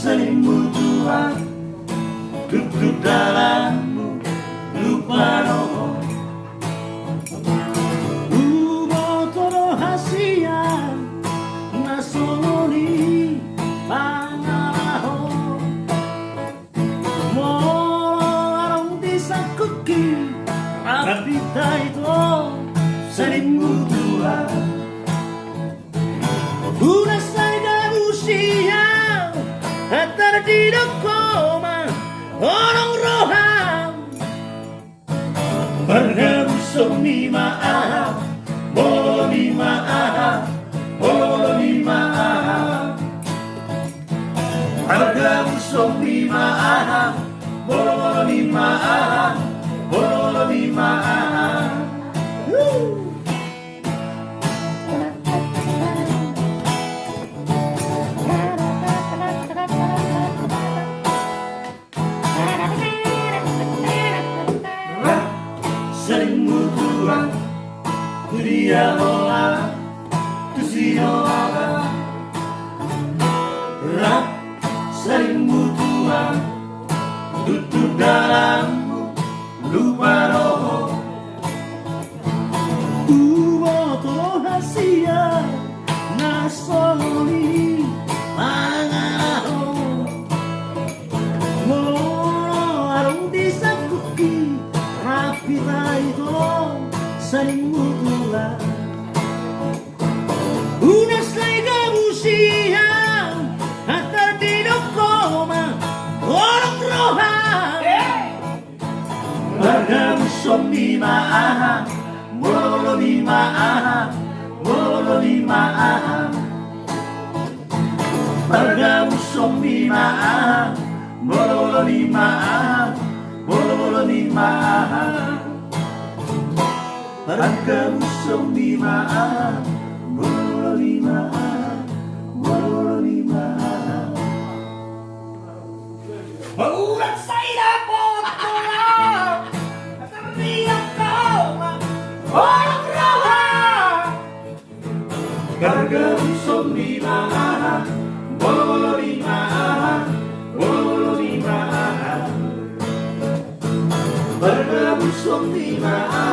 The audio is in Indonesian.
selimut tua duduk dalammu lupa roho uboto rahasia nasoni pangaraho morong disakuki rapita itu selimut tua una saga usia terdido koma orang roham bergabung ni maaf bolo ni maaf bolo ni maaf bergabung ni maaf bolo ni maaf bolo ni maaf selimut tua dia olah tusio olah rak selimut tua duduk dalammu lupa roho uboto rahasia nasoni pangaraho moro arung disakuki rapita itu selimut tua una slega usia hatta di koma orang roha bergabung ni maaf bolo ni maaf bolo ni maaf bergabung ni maaf bolo ni maaf bolo ni maaf bergabung ni maaf bolo ni maaf bolo ni maaf Maulat saya potong terdiam koma orang rawa bergabung ni maaf bolo ni maaf bolo ni maaf bergabung ni maaf